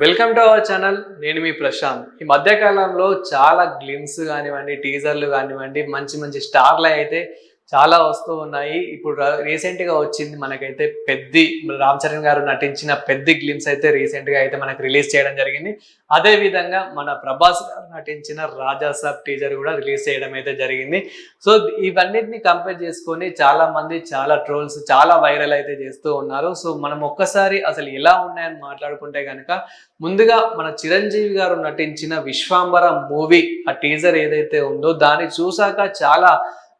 Welcome to our channel. నేను మీ ప్రశాంత్. ఈ మధ్య కాలంలో చాలా గ్లిమ్స్ కానివ్వండి, టీజర్లు కానివ్వండి, మంచి మంచి స్టార్లు అయితే చాలా వస్తూ ఉన్నాయి. ఇప్పుడు రీసెంట్గా వచ్చింది మనకైతే పెద్ది రామ్ చరణ్ గారు నటించిన పెద్ది గ్లిమ్స్ అయితే రీసెంట్గా అయితే మనకు రిలీజ్ చేయడం జరిగింది. అదే విధంగా మన ప్రభాస్ గారు నటించిన రాజా సాబ్ టీజర్ కూడా రిలీజ్ చేయడం అయితే జరిగింది. సో ఇవన్నిటిని కంపేర్ చేసుకొని చాలా మంది చాలా ట్రోల్స్ చాలా వైరల్ అయితే చేస్తూ ఉన్నారు. సో మనం ఒక్కసారి అసలు ఎలా ఉన్నాయని మాట్లాడుకుంటే కనుక ముందుగా మన చిరంజీవి గారు నటించిన విశ్వాంబర మూవీ ఆ టీజర్ ఏదైతే ఉందో దాన్ని చూసాక చాలా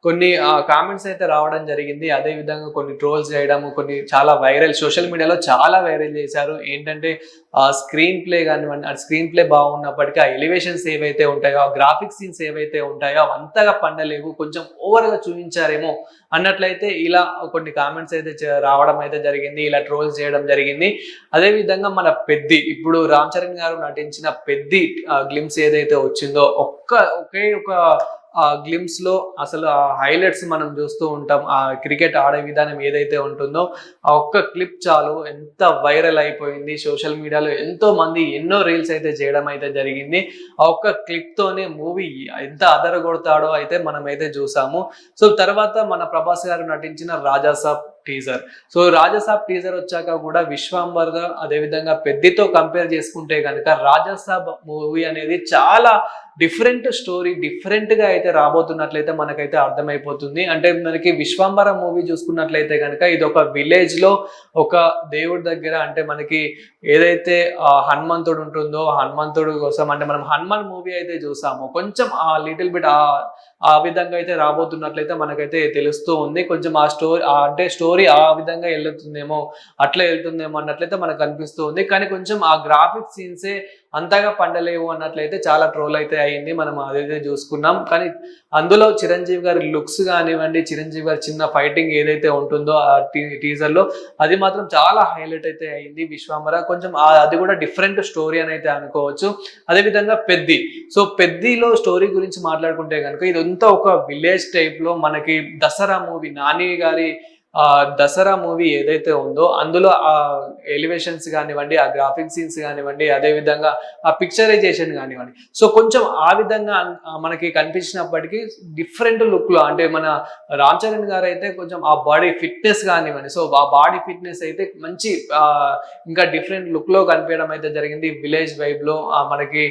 కొన్ని కామెంట్స్ అయితే రావడం జరిగింది. అదే విధంగా కొన్ని ట్రోల్స్ చేయడము, కొన్ని చాలా వైరల్ సోషల్ మీడియాలో చాలా వైరల్ చేశారు. ఏంటంటే స్క్రీన్ ప్లే కానివ్వండి, ఆ స్క్రీన్ ప్లే బాగున్నప్పటికీ ఆ ఎలివేషన్స్ ఏవైతే ఉంటాయో, ఆ గ్రాఫిక్స్ సీన్స్ ఏవైతే ఉంటాయో అవి అంతగా పండలేవు, కొంచెం ఓవర్గా చూపించారేమో అన్నట్లయితే ఇలా కొన్ని కామెంట్స్ అయితే రావడం అయితే జరిగింది, ఇలా ట్రోల్స్ చేయడం జరిగింది. అదే విధంగా మన పెద్ది ఇప్పుడు రామ్ చరణ్ గారు నటించిన పెద్ది గ్లిమ్స్ ఏదైతే వచ్చిందో ఒకే ఒక గ్లిమ్స్ లో అసలు ఆ హైలైట్స్ మనం చూస్తూ ఉంటాం. ఆ క్రికెట్ ఆడే విధానం ఏదైతే ఉంటుందో ఆ ఒక్క క్లిప్ చాలు ఎంత వైరల్ అయిపోయింది. సోషల్ మీడియాలో ఎంతో మంది ఎన్నో రీల్స్ అయితే చేయడం అయితే జరిగింది. ఆ ఒక్క క్లిప్ తోనే మూవీ ఎంత అదరగొడతాడో అయితే మనం అయితే చూసాము. సో తర్వాత మన ప్రభాస్ గారు నటించిన Rajasaab teaser. So Rajasaab teaser వచ్చాక కూడా విశ్వాంబర్ అదేవిధంగా పెద్దితో కంపేర్ చేసుకుంటే కనుక రాజాసాబ్ మూవీ అనేది చాలా డిఫరెంట్ స్టోరీ, డిఫరెంట్ గా అయితే రాబోతున్నట్లయితే మనకైతే అర్థమైపోతుంది. అంటే మనకి విశ్వాంబర మూవీ చూసుకున్నట్లయితే కనుక ఇది ఒక విలేజ్ లో ఒక దేవుడి దగ్గర, అంటే మనకి ఏదైతే హనుమంతుడు ఉంటుందో హనుమంతుడు కోసం అంటే మనం హనుమాన్ మూవీ అయితే చూసాము, కొంచెం ఆ లిటిల్ బిట్ ఆ విధంగా అయితే రాబోతున్నట్లయితే మనకైతే తెలుస్తూ ఉంది. కొంచెం ఆ స్టోరీ అంటే స్టోరీ ఆ విధంగా వెళ్తుందేమో, అట్లా వెళ్తుందేమో అన్నట్లయితే మనకు అనిపిస్తూ ఉంది. కానీ కొంచెం ఆ గ్రాఫిక్ సీన్సే అంతగా పండలేవు అన్నట్లయితే చాలా ట్రోల్ అయితే అయింది, మనం అదైతే చూసుకున్నాం. కానీ అందులో చిరంజీవి గారి లుక్స్ కానివ్వండి, చిరంజీవి గారి చిన్న ఫైటింగ్ ఏదైతే ఉంటుందో ఆ టీజర్ లో అది మాత్రం చాలా హైలైట్ అయితే అయింది. విశ్వాంబర కొంచెం అది కూడా డిఫరెంట్ స్టోరీ అని అయితే అనుకోవచ్చు. అదేవిధంగా పెద్ది. సో పెద్దిలో స్టోరీ గురించి మాట్లాడుకుంటే కనుక ఇదంతా ఒక విలేజ్ టైప్ లో మనకి దసరా మూవీ నాని గారి దసరా మూవీ ఏదైతే ఉందో అందులో ఆ ఎలివేషన్స్ కానివ్వండి, ఆ గ్రాఫిక్ సీన్స్ కానివ్వండి, అదే విధంగా ఆ పిక్చరైజేషన్ కానివ్వండి, సో కొంచెం ఆ విధంగా మనకి కనిపించినప్పటికీ డిఫరెంట్ లుక్ లో అంటే మన రామ్ చరణ్ గారు అయితే కొంచెం ఆ బాడీ ఫిట్నెస్ కానివ్వండి, సో ఆ బాడీ ఫిట్నెస్ అయితే మంచి ఇంకా డిఫరెంట్ లుక్ లో కనిపించడం అయితే జరిగింది. విలేజ్ వైబ్ లో మనకి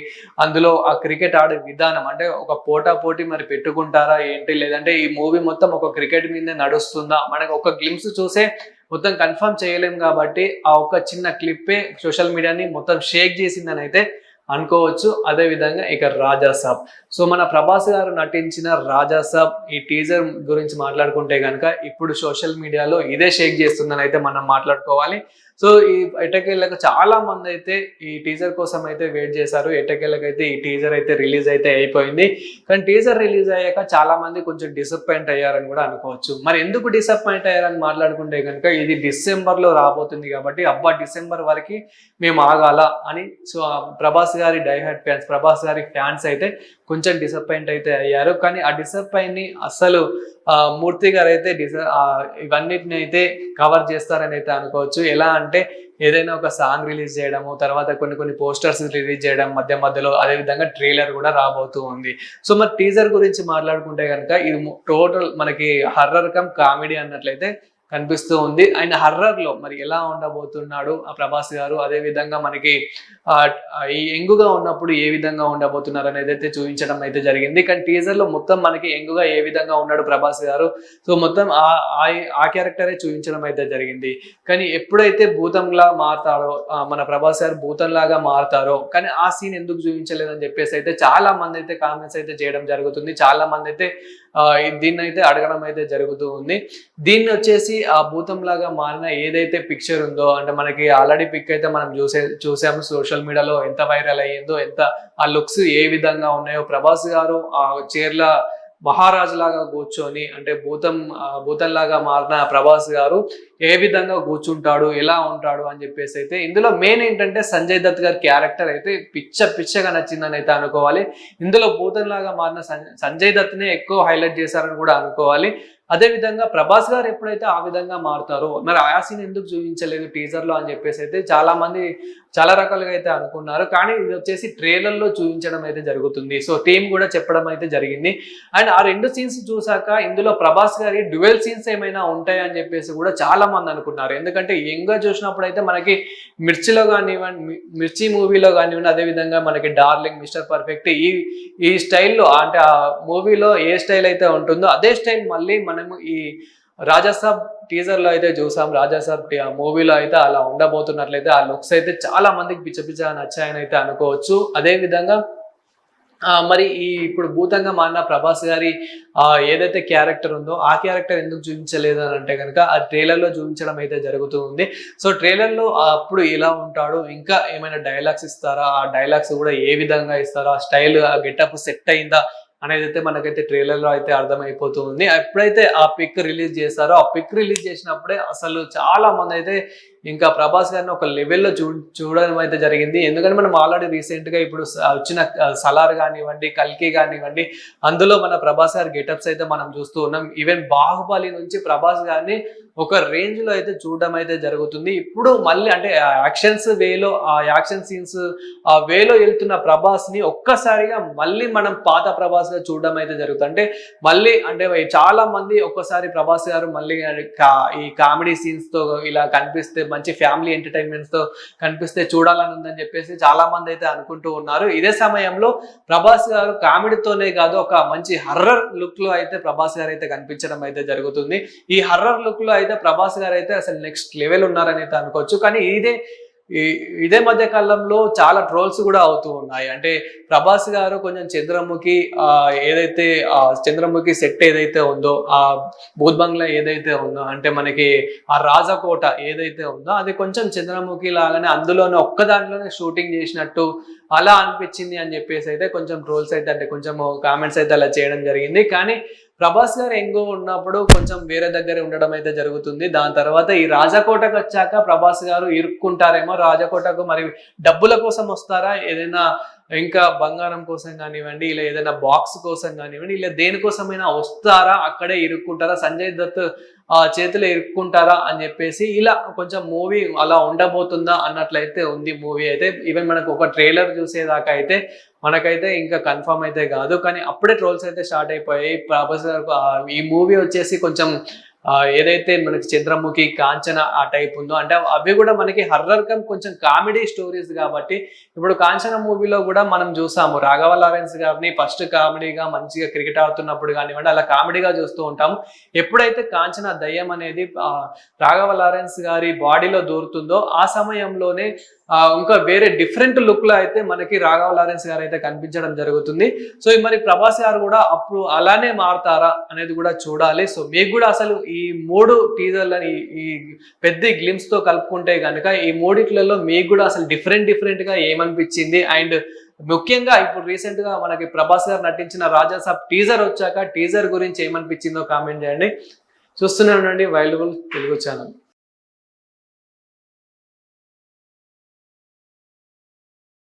అందులో ఆ క్రికెట్ ఆడే విధానం అంటే ఒక పోటీ మరి పెట్టుకుంటారా ఏంటి, లేదంటే ఈ మూవీ మొత్తం ఒక క్రికెట్ మీదే నడుస్తుందా, మనకి ఒక గ్లిమ్స్ చూసే మొత్తం కన్ఫర్మ్ చేయలేం కాబట్టి ఆ ఒక చిన్న క్లిప్పే సోషల్ మీడియాని మొత్తం షేక్ చేసిందని అయితే అనుకోవచ్చు. అదే విధంగా ఇక రాజాసాబ్. సో మన ప్రభాస్ గారు నటించిన రాజాసాబ్ ఈ టీజర్ గురించి మాట్లాడుకుంటే కనుక ఇప్పుడు సోషల్ మీడియాలో ఇదే షేక్ చేస్తుందని అయితే మనం మాట్లాడుకోవాలి. సో ఈ ఎట్టకేళ్ళకు చాలా మంది అయితే ఈ టీజర్ కోసం అయితే వెయిట్ చేశారు. ఎట్టకేళ్ళకైతే ఈ టీజర్ అయితే రిలీజ్ అయితే అయిపోయింది. కానీ టీజర్ రిలీజ్ అయ్యాక చాలా మంది కొంచెం డిసప్పాయింట్ అయ్యారని కూడా అనుకోవచ్చు. మరి ఎందుకు డిసప్పాయింట్ అయ్యారని మాట్లాడుకుంటే కనుక ఇది డిసెంబర్ లో రాబోతుంది కాబట్టి అబ్బా డిసెంబర్ వరకు మేము ఆగాల అని సో ప్రభాస్ గారి డైహార్డ్ ఫ్యాన్స్, ప్రభాస్ గారి ఫ్యాన్స్ అయితే కొంచెం డిసప్పాయింట్ అయితే అయ్యారు. కానీ ఆ డిసప్పాయింట్ ని అస్సలు మూర్తి గారు అయితే ఇవన్నిటిని అయితే కవర్ చేస్తారని అయితే అనుకోవచ్చు. ఎలా అంటే ఏదైనా ఒక సాంగ్ రిలీజ్ చేయడము, తర్వాత కొన్ని పోస్టర్స్ రిలీజ్ చేయడం మధ్య మధ్యలో, అదే విధంగా ట్రైలర్ కూడా రాబోతూ ఉంది. సో మరి టీజర్ గురించి మాట్లాడుకుంటే కనుక ఇది టోటల్ మనకి హర్రర్ కమ్ కామెడీ అన్నట్లయితే కనిపిస్తూ ఉంది. ఆయన హర్రర్ లో మరి ఎలా ఉండబోతున్నాడు ఆ ప్రభాస్ గారు, అదే విధంగా మనకి ఈ ఎంగుగా ఉన్నప్పుడు ఏ విధంగా ఉండబోతున్నారు అనేది అయితే చూపించడం అయితే జరిగింది. కానీ టీజర్ లో మొత్తం మనకి ఎంగుగా ఏ విధంగా ఉన్నాడు ప్రభాస్ గారు, సో మొత్తం ఆ క్యారెక్టరే చూపించడం అయితే జరిగింది. కానీ ఎప్పుడైతే భూతంలా మారుతారో మన ప్రభాస్ గారు భూతంలాగా మారుతారో కానీ ఆ సీన్ ఎందుకు చూపించలేదని చెప్పేసి అయితే చాలా మంది అయితే కామెంట్స్ అయితే చేయడం జరుగుతుంది. చాలా మంది అయితే దీన్ని అయితే అడగడం అయితే జరుగుతూ ఉంది. దీన్ని వచ్చేసి ఆ భూతం లాగా మారిన ఏదైతే పిక్చర్ ఉందో అంటే మనకి ఆల్రెడీ పిక్ అయితే మనం చూసాము సోషల్ మీడియాలో ఎంత వైరల్ అయ్యిందో, ఎంత ఆ లుక్స్ ఏ విధంగా ఉన్నాయో, ప్రభాస్ గారు ఆ చీరల మహారాజు లాగా కూర్చొని అంటే భూతంలాగా మారిన ప్రభాస్ గారు ఏ విధంగా కూర్చుంటాడు, ఎలా ఉంటాడు అని చెప్పేసి అయితే ఇందులో మెయిన్ ఏంటంటే సంజయ్ దత్ గారి క్యారెక్టర్ అయితే పిచ్చగా నచ్చిందని అయితే అనుకోవాలి. ఇందులో భూతంలాగా మారిన సంజయ్ దత్నే ఎక్కువ హైలైట్ చేశారని కూడా అనుకోవాలి. అదే విధంగా ప్రభాస్ గారు ఎప్పుడైతే ఆ విధంగా మారుతారో మరి ఆ సీన్ ఎందుకు చూపించలేదు టీజర్ లో అని చెప్పేసి అయితే చాలా మంది చాలా రకాలుగా అయితే అనుకున్నారు. కానీ ఇది వచ్చేసి ట్రైలర్ లో చూపించడం అయితే జరుగుతుంది. సో టీం కూడా చెప్పడం అయితే జరిగింది. అండ్ ఆ 2 సీన్స్ చూసాక ఇందులో ప్రభాస్ గారి డ్యూయల్ సీన్స్ ఏమైనా ఉంటాయని చెప్పేసి కూడా చాలా మంది అనుకున్నారు. ఎందుకంటే యంగ్ గా చూసినప్పుడు అయితే మనకి మిర్చిలో కానివ్వండి, మిర్చి మూవీలో కానివ్వండి, అదే విధంగా మనకి డార్లింగ్, మిస్టర్ పర్ఫెక్ట్ ఈ స్టైల్లో అంటే ఆ మూవీలో ఏ స్టైల్ అయితే ఉంటుందో అదే స్టైల్ మళ్ళీ మనము ఈ రాజాసాబ్ టీజర్ లో అయితే చూసాం. రాజాసాబ్ మూవీలో అయితే అలా ఉండబోతున్నట్లయితే ఆ లుక్స్ అయితే చాలా మందికి పిచ్చ నచ్చాయని అయితే అనుకోవచ్చు. అదే విధంగా మరి ఇప్పుడు భూతంగా మారిన ప్రభాస్ గారి ఏదైతే క్యారెక్టర్ ఉందో ఆ క్యారెక్టర్ ఎందుకు చూపించలేదు అని అంటే కనుక ఆ ట్రైలర్ లో చూపించడం అయితే జరుగుతూ ఉంది. సో ట్రైలర్ లో అప్పుడు ఎలా ఉంటాడు, ఇంకా ఏమైనా డైలాగ్స్ ఇస్తారా, ఆ డైలాగ్స్ కూడా ఏ విధంగా ఇస్తారా, ఆ స్టైల్ ఆ గెటప్ సెట్ అయిందా అనేది అయితే మనకైతే ట్రైలర్ లో అయితే అర్థమైపోతూ ఉంది. ఎప్పుడైతే ఆ పిక్ రిలీజ్ చేస్తారో ఆ పిక్ రిలీజ్ చేసినప్పుడే అసలు చాలా మంది అయితే ఇంకా ప్రభాస్ గారిని ఒక లెవెల్లో చూడడం అయితే జరిగింది. ఎందుకంటే మనం ఆల్రెడీ రీసెంట్ గా ఇప్పుడు వచ్చిన సలార్ కానివ్వండి, కల్కి కానివ్వండి, అందులో మన ప్రభాస్ గారి గెటప్స్ అయితే మనం చూస్తూ ఉన్నాం. ఈవెన్ బాహుబలి నుంచి ప్రభాస్ గారిని ఒక రేంజ్ లో అయితే చూడడం అయితే జరుగుతుంది. ఇప్పుడు మళ్ళీ అంటే యాక్షన్స్ వేలో ఆ యాక్షన్ సీన్స్ ఆ వేలో వెళ్తున్న ప్రభాస్ ని ఒక్కసారిగా మళ్ళీ మనం పాత ప్రభాస్ గా చూడడం అయితే జరుగుతుంది. అంటే మళ్ళీ అంటే చాలా మంది ఒక్కసారి ప్రభాస్ గారు మళ్ళీ ఈ కామెడీ సీన్స్ తో ఇలా కనిపిస్తే, మంచి ఫ్యామిలీ ఎంటర్టైన్మెంట్స్ తో కనిపిస్తే చూడాలని ఉందని చెప్పేసి చాలా మంది అయితే అనుకుంటూ ఉన్నారు. ఇదే సమయంలో ప్రభాస్ గారు కామెడీతోనే కాదు ఒక మంచి హర్రర్ లుక్ లో అయితే ప్రభాస్ గారు అయితే కనిపించడం అయితే జరుగుతుంది. ఈ హర్రర్ లుక్ లో అయితే ప్రభాస్ గారు అయితే అసలు నెక్స్ట్ లెవెల్ ఉన్నారని అయితే అనుకోవచ్చు. కానీ ఇదే మధ్య కాలంలో చాలా ట్రోల్స్ కూడా అవుతూ ఉన్నాయి. అంటే ప్రభాస్ గారు కొంచెం చంద్రముఖి ఏదైతే చంద్రముఖి సెట్ ఏదైతే ఉందో, ఆ భూత్ బంగ్లా ఏదైతే ఉందో, అంటే మనకి ఆ రాజకోట ఏదైతే ఉందో అది కొంచెం చంద్రముఖి లాగానే అందులోనే ఒక్క దాంట్లోనే షూటింగ్ చేసినట్టు అలా అనిపించింది అని చెప్పేసి అయితే కొంచెం ట్రోల్స్ అయితే అంటే కొంచెం కామెంట్స్ అయితే అలా చేయడం జరిగింది. కానీ ప్రభాస్ గారు ఎంగో ఉన్నప్పుడు కొంచెం వేరే దగ్గర ఉండడం అయితే జరుగుతుంది. దాని తర్వాత ఈ రాజకోటకు వచ్చాక ప్రభాస్ గారు ఇరుక్కుంటారేమో. రాజకోటకు మరి డబ్బుల కోసం వస్తారా, ఏదైనా ఇంకా బంగారం కోసం కానివ్వండి, ఇలా ఏదైనా బాక్స్ కోసం కానివ్వండి, ఇలా దేనికోసమైనా వస్తారా, అక్కడే ఇరుక్కుంటారా, సంజయ్ దత్ చేతిలో ఇరుక్కుంటారా అని చెప్పేసి ఇలా కొంచెం మూవీ అలా ఉండబోతుందా అన్నట్లయితే ఉంది మూవీ అయితే. ఈవెన్ మనకు ఒక ట్రైలర్ చూసేదాకా అయితే మనకైతే ఇంకా కన్ఫర్మ్ అయితే కాదు. కానీ అప్పుడే ట్రోల్స్ అయితే స్టార్ట్ అయిపోయాయి. ప్రభాస్ గారు ఈ మూవీ వచ్చేసి కొంచెం ఏదైతే మనకి చంద్రముఖి, కాంచన ఆ టైప్ ఉందో, అంటే అవి కూడా మనకి హర్రర్ కమ్ కొంచెం కామెడీ స్టోరీస్ కాబట్టి ఇప్పుడు కాంచన మూవీలో కూడా మనం చూసాము రాఘవ లారెన్స్ గారిని ఫస్ట్ కామెడీగా మంచిగా క్రికెట్ ఆడుతున్నప్పుడు కానివ్వండి అలా కామెడీగా చూస్తూ ఉంటాము. ఎప్పుడైతే కాంచన దయ్యం అనేది రాఘవ లారెన్స్ గారి బాడీలో దూరుతుందో ఆ సమయంలోనే ఇంకా వేరే డిఫరెంట్ లుక్ లో అయితే మనకి రాఘవ లారెన్స్ గారు అయితే కనిపించడం జరుగుతుంది. సో మరి ప్రభాస్ గారు కూడా అప్పుడు అలానే మారుతారా అనేది కూడా చూడాలి. సో మీకు కూడా అసలు ఈ 3 టీజర్లని ఈ పెద్ద గ్లిమ్స్ తో కలుపుకుంటే కనుక ఈ మూడిట్లలో మీకు కూడా అసలు డిఫరెంట్ గా ఏమనిపించింది, అండ్ ముఖ్యంగా ఇప్పుడు రీసెంట్ గా మనకి ప్రభాస్ గారు నటించిన రాజాసాబ్ టీజర్ వచ్చాక టీజర్ గురించి ఏమనిపించిందో కామెంట్ చేయండి. చూస్తూనే ఉండండి వైల్డ్ బుల్ తెలుగు ఛానల్.